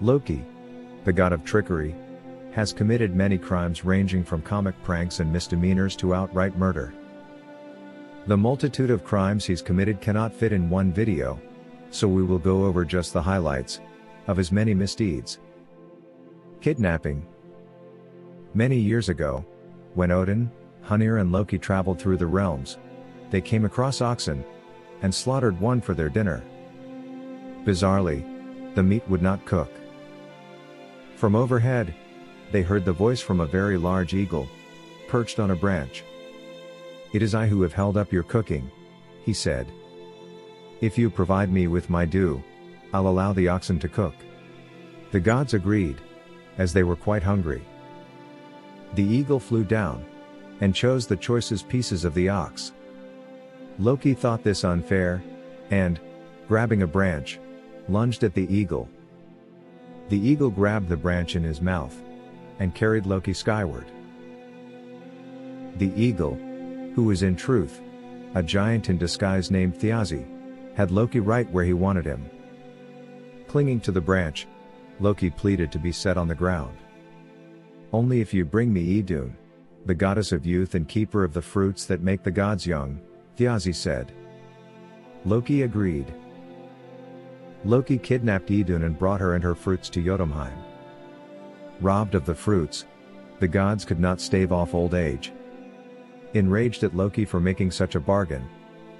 Loki, the god of trickery, has committed many crimes ranging from comic pranks and misdemeanors to outright murder. The multitude of crimes he's committed cannot fit in one video, so we will go over just the highlights of his many misdeeds. Kidnapping. Many years ago, when Odin, Hœnir and Loki traveled through the realms, they came across oxen and slaughtered one for their dinner. Bizarrely, the meat would not cook. From overhead, they heard the voice from a very large eagle, perched on a branch. "It is I who have held up your cooking," he said. "If you provide me with my due, I'll allow the oxen to cook." The gods agreed, as they were quite hungry. The eagle flew down and chose the choicest pieces of the ox. Loki thought this unfair, and, grabbing a branch, lunged at the eagle. The eagle grabbed the branch in his mouth and carried Loki skyward. The eagle, who was in truth a giant in disguise named Thjazi, had Loki right where he wanted him. Clinging to the branch, Loki pleaded to be set on the ground. "Only if you bring me Idun, the goddess of youth and keeper of the fruits that make the gods young," Thjazi said. Loki agreed. Loki kidnapped Idun and brought her and her fruits to Jotunheim. Robbed of the fruits, the gods could not stave off old age. Enraged at Loki for making such a bargain,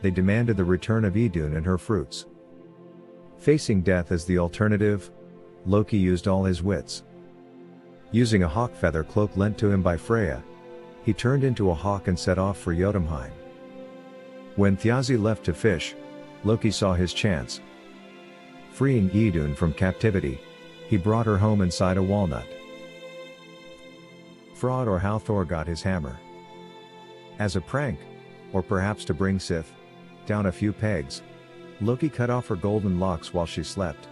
they demanded the return of Idun and her fruits. Facing death as the alternative, Loki used all his wits. Using a hawk feather cloak lent to him by Freya, he turned into a hawk and set off for Jotunheim. When Thjazi left to fish, Loki saw his chance. Freeing Idun from captivity, he brought her home inside a walnut. Fraud or how Thor got his hammer. As a prank, or perhaps to bring Sif down a few pegs, Loki cut off her golden locks while she slept.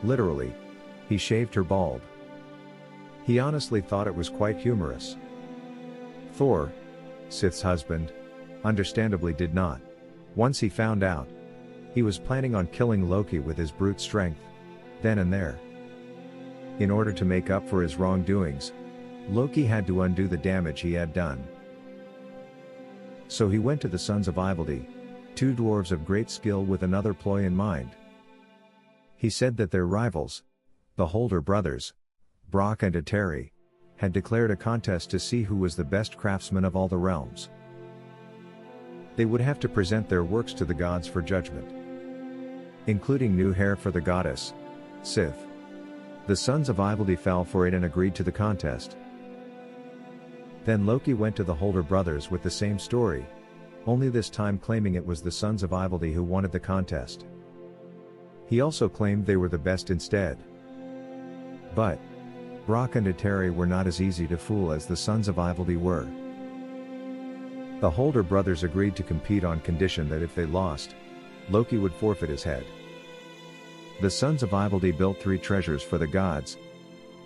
Literally, he shaved her bald. He honestly thought it was quite humorous. Thor, Sif's husband, understandably did not. Once he found out, he was planning on killing Loki with his brute strength, then and there. In order to make up for his wrongdoings, Loki had to undo the damage he had done. So he went to the sons of Ivaldi, two dwarves of great skill with another ploy in mind. He said that their rivals, the Holder brothers, Brock and Ateri, had declared a contest to see who was the best craftsman of all the realms. They would have to present their works to the gods for judgment, including new hair for the goddess, Sif. The sons of Ivaldi fell for it and agreed to the contest. Then Loki went to the Holder brothers with the same story, only this time claiming it was the sons of Ivaldi who wanted the contest. He also claimed they were the best instead. But Brock and Ateri were not as easy to fool as the sons of Ivaldi were. The Holder brothers agreed to compete on condition that if they lost, Loki would forfeit his head. The sons of Ivaldi built 3 treasures for the gods: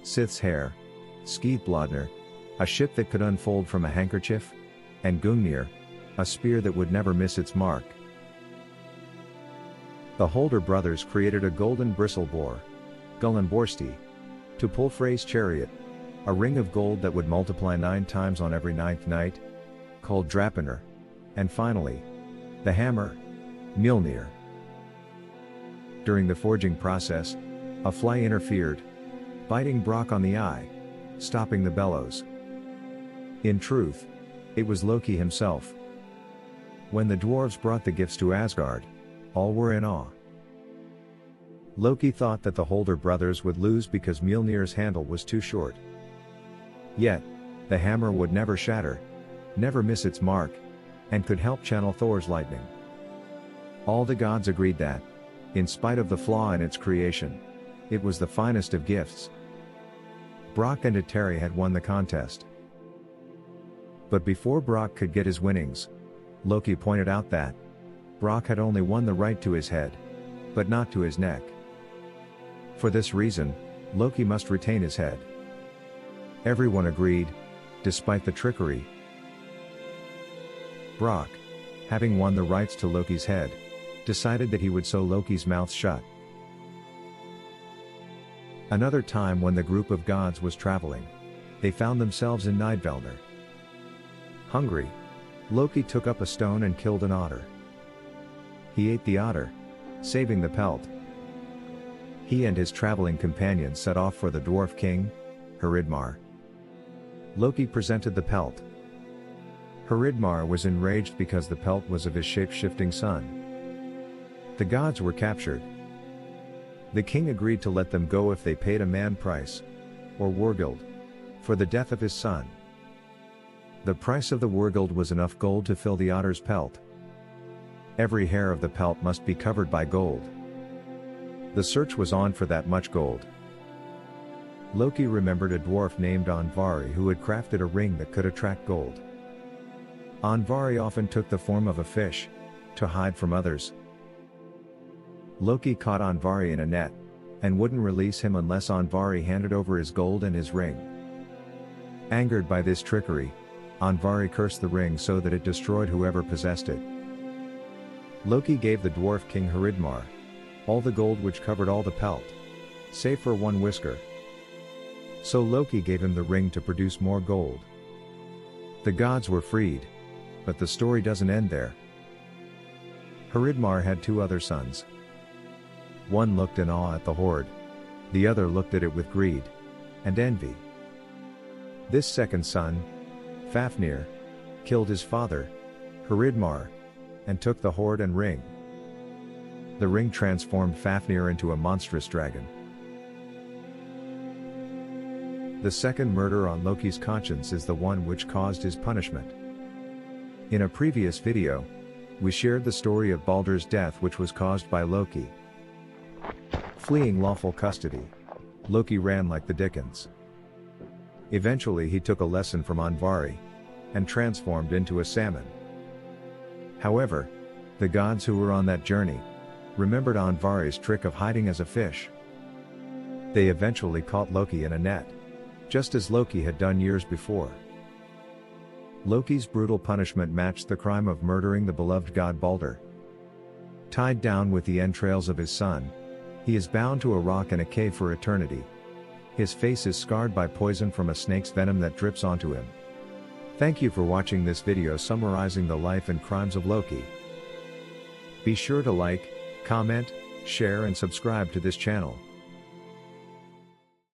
Sith's hair, Skidbladnir, a ship that could unfold from a handkerchief, and Gungnir, a spear that would never miss its mark. The Holder brothers created a golden bristle boar, Gullinborsti, to pull Frey's chariot, a ring of gold that would multiply 9 times on every 9th night, called Draupnir, and finally, the hammer, Mjolnir. During the forging process, a fly interfered, biting Brock on the eye, stopping the bellows. In truth, it was Loki himself. When the dwarves brought the gifts to Asgard, all were in awe. Loki thought that the Holder brothers would lose because Mjolnir's handle was too short. Yet, the hammer would never shatter, never miss its mark, and could help channel Thor's lightning. All the gods agreed that, in spite of the flaw in its creation, it was the finest of gifts. Brock and Ateri had won the contest. But before Brock could get his winnings, Loki pointed out that Brock had only won the right to his head, but not to his neck. For this reason, Loki must retain his head. Everyone agreed, despite the trickery. Brock, having won the rights to Loki's head, decided that he would sew Loki's mouth shut. Another time when the group of gods was traveling, they found themselves in Nidvelnir. Hungry, Loki took up a stone and killed an otter. He ate the otter, saving the pelt. He and his traveling companions set off for the dwarf king, Hridmar. Loki presented the pelt. Hridmar was enraged because the pelt was of his shape-shifting son. The gods were captured. The king agreed to let them go if they paid a man price, or wargild, for the death of his son. The price of the wargild was enough gold to fill the otter's pelt. Every hair of the pelt must be covered by gold. The search was on for that much gold. Loki remembered a dwarf named Andvari who had crafted a ring that could attract gold. Andvari often took the form of a fish, to hide from others. Loki caught Andvari in a net, and wouldn't release him unless Andvari handed over his gold and his ring. Angered by this trickery, Andvari cursed the ring so that it destroyed whoever possessed it. Loki gave the dwarf king Hridmar all the gold which covered all the pelt, save for one whisker. So Loki gave him the ring to produce more gold. The gods were freed, but the story doesn't end there. Hridmar had two other sons. One looked in awe at the hoard, the other looked at it with greed and envy. This second son, Fafnir, killed his father, Hridmar, and took the hoard and ring. The ring transformed Fafnir into a monstrous dragon. The second murder on Loki's conscience is the one which caused his punishment. In a previous video, we shared the story of Baldur's death, which was caused by Loki. Fleeing lawful custody, Loki ran like the dickens. Eventually he took a lesson from Andvari, and transformed into a salmon. However, the gods who were on that journey remembered Andvari's trick of hiding as a fish. They eventually caught Loki in a net, just as Loki had done years before. Loki's brutal punishment matched the crime of murdering the beloved god Baldur. Tied down with the entrails of his son, he is bound to a rock in a cave for eternity. His face is scarred by poison from a snake's venom that drips onto him. Thank you for watching this video summarizing the life and crimes of Loki. Be sure to like, comment, share and subscribe to this channel.